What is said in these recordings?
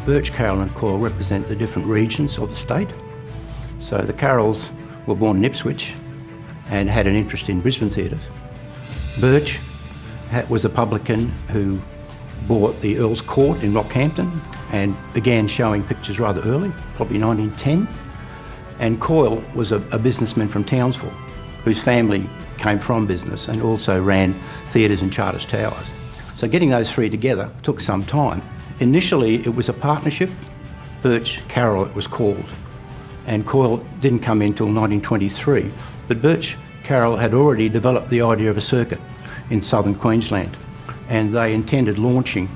Birch, Carroll and Coyle represent the different regions of the state. So the Carrolls were born in Ipswich and had an interest in Brisbane theatres. Birch was a publican who bought the Earl's Court in Rockhampton and began showing pictures rather early, probably 1910. And Coyle was a businessman from Townsville whose family came from business and also ran theatres in Charters Towers. So getting those three together took some time. Initially it was a partnership, Birch Carroll it was called, and Coyle didn't come in until 1923, but Birch Carroll had already developed the idea of a circuit in southern Queensland, and they intended launching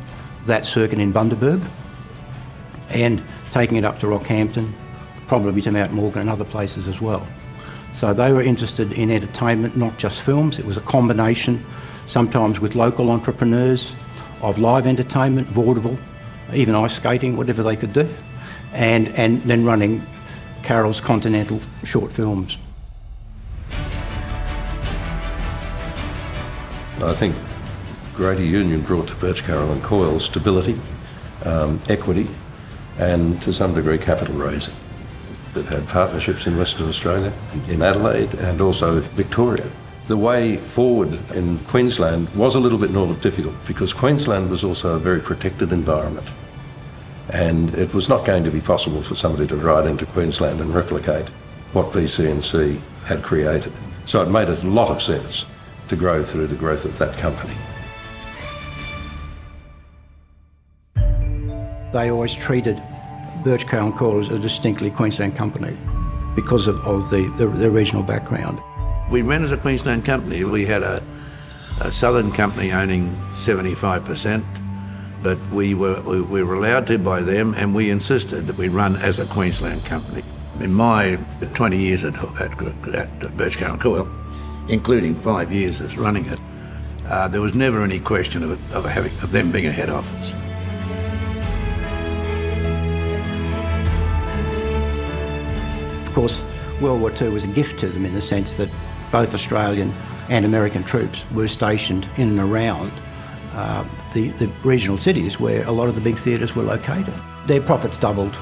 that circuit in Bundaberg and taking it up to Rockhampton, probably to Mount Morgan and other places as well. So they were interested in entertainment, not just films. It was a combination, sometimes with local entrepreneurs, of live entertainment, vaudeville, even ice skating, whatever they could do, and then running Carroll's continental short films. I think Greater Union brought to Birch Carroll and Coyle stability, equity, and to some degree capital raising. It had partnerships in Western Australia, in Adelaide, and also Victoria. The way forward in Queensland was a little bit more difficult because Queensland was also a very protected environment, and it was not going to be possible for somebody to ride into Queensland and replicate what BC&C had created. So it made a lot of sense to grow through the growth of that company. They always treated Birch Carroll and Coyle as a distinctly Queensland company because of their regional background. We ran as a Queensland company. We had a southern company owning 75%, but we were allowed to by them, and we insisted that we run as a Queensland company. In my 20 years at Birch Carroll Coyle, including 5 years as running it, there was never any question of them being a head office. Of course, World War II was a gift to them in the sense that both Australian and American troops were stationed in and around the regional cities where a lot of the big theatres were located. Their profits doubled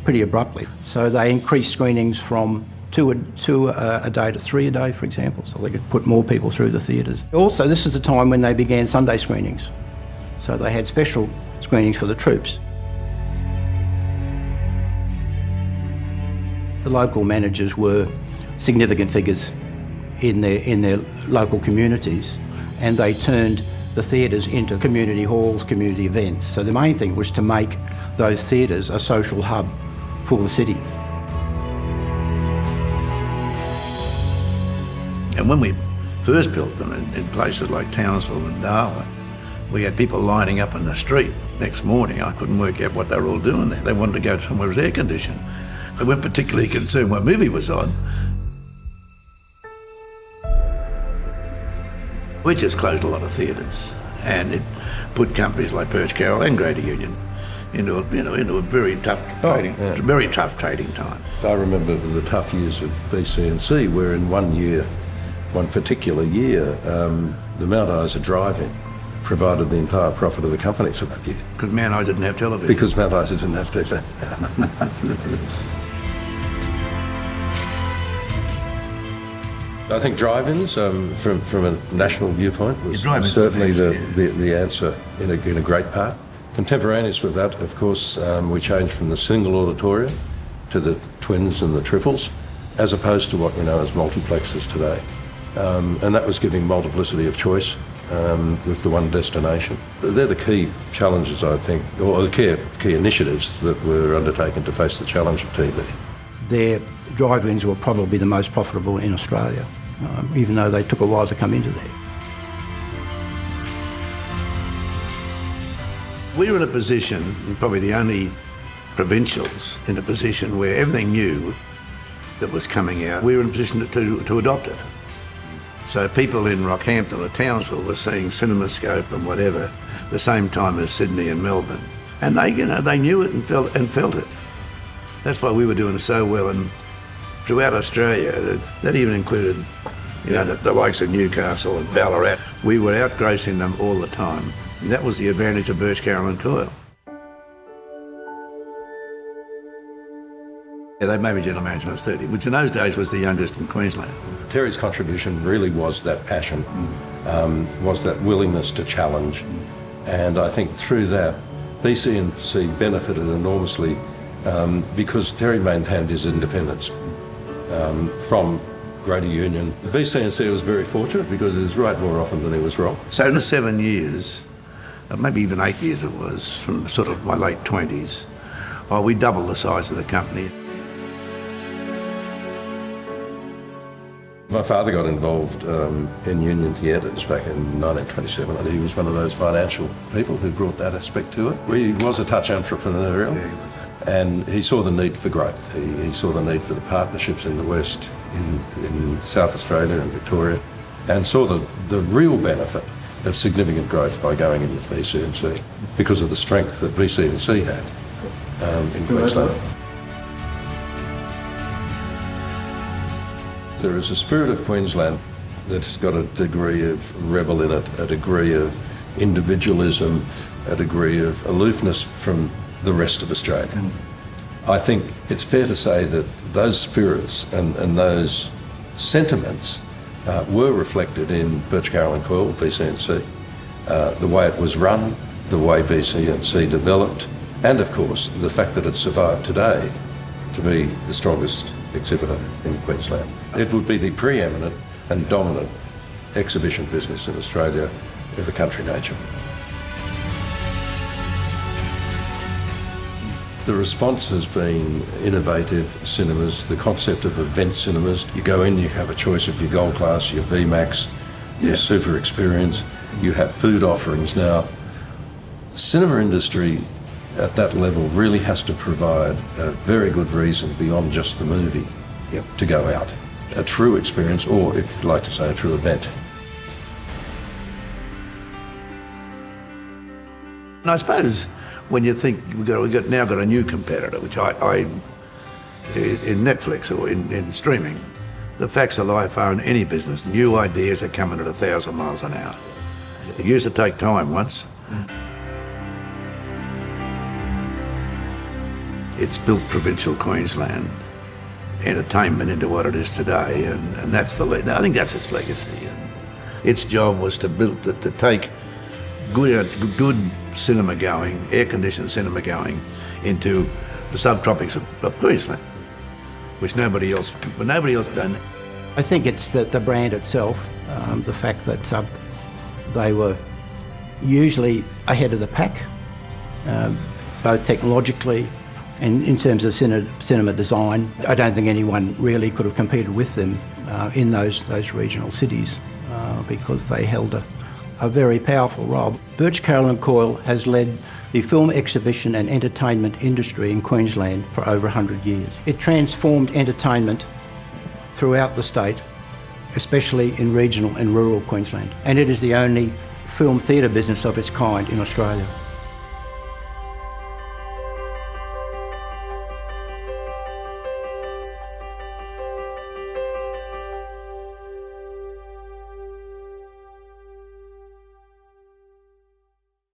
pretty abruptly. So they increased screenings from two a day to 3 a day, for example, so they could put more people through the theatres. Also, this is the time when they began Sunday screenings. So they had special screenings for the troops. The local managers were significant figures in their local communities, and they turned the theatres into community halls, community events. So the main thing was to make those theatres a social hub for the city. And when we first built them in places like Townsville and Darwin, we had people lining up in the street next morning. I couldn't work out what they were all doing there. They wanted to go somewhere with air conditioned. They weren't particularly concerned what movie was on. We just closed a lot of theatres, and it put companies like Birch Carroll and Greater Union into a very tough very tough trading time. I remember the tough years of BC&C, where in one particular year, the Mount Isa drive-in provided the entire profit of the company for that year. Because Mount Isa didn't have television. Because Mount Isa didn't have TV. I think drive-ins, from a national viewpoint, was certainly the answer in a great part. Contemporaneous with that, of course, we changed from the single auditorium to the twins and the triples, as opposed to what we know as multiplexes today. And that was giving multiplicity of choice with the one destination. They're the key challenges, I think, or the key initiatives that were undertaken to face the challenge of TV. Their drive-ins were probably the most profitable in Australia, even though they took a while to come into there. We were in a position, probably the only provincials, in a position where everything new that was coming out, we were in a position to adopt it. So people in Rockhampton or Townsville were seeing CinemaScope and whatever the same time as Sydney and Melbourne. And they knew it and felt it. That's why we were doing so well, and throughout Australia, that even included, the likes of Newcastle and Ballarat. We were outgrossing them all the time. And that was the advantage of Birch Carroll and Coyle. Yeah, they made me general manager when I was 30, which in those days was the youngest in Queensland. Terry's contribution really was that passion, was that willingness to challenge. And I think through that, BC&C benefited enormously because Terry maintained his independence from Greater Union. BC&C was very fortunate because he was right more often than he was wrong. So in the 7 years, maybe even 8 years it was, from sort of my late 20s, we doubled the size of the company. My father got involved in Union Theatres back in 1927. He was one of those financial people who brought that aspect to it. He was a touch entrepreneurial, and he saw the need for growth. He saw the need for the partnerships in the West, in South Australia and Victoria, and saw the real benefit of significant growth by going in with BC&C because of the strength that BC&C had in Queensland. There is a spirit of Queensland that's got a degree of rebel in it, a degree of individualism, a degree of aloofness from the rest of Australia. I think it's fair to say that those spirits and those sentiments were reflected in Birch Carroll Coyle, BC&C, the way it was run, the way BC&C developed, and of course the fact that it survived today to be the strongest exhibitor in Queensland. It would be the preeminent and dominant exhibition business in Australia of a country nature. The response has been innovative cinemas, the concept of event cinemas. You go in, you have a choice of your Gold Class, your VMAX, your Super Experience, you have food offerings now. Cinema industry at that level really has to provide a very good reason beyond just the movie to go out. A true experience, or if you'd like to say, a true event. And I suppose when you think we've now got a new competitor, which in Netflix or in streaming, the facts of life are in any business. New ideas are coming at 1,000 miles an hour. It used to take time once. It's built provincial Queensland entertainment into what it is today, and that's I think that's its legacy. And its job was to build, to take good cinema going, air-conditioned cinema going, into the subtropics of Queensland, which nobody else done. I think it's the brand itself, the fact that they were usually ahead of the pack, both technologically and in terms of cinema design. I don't think anyone really could have competed with them in those regional cities because they held a very powerful role. Birch Carroll Coyle has led the film exhibition and entertainment industry in Queensland for over 100 years. It transformed entertainment throughout the state, especially in regional and rural Queensland. And it is the only film theatre business of its kind in Australia.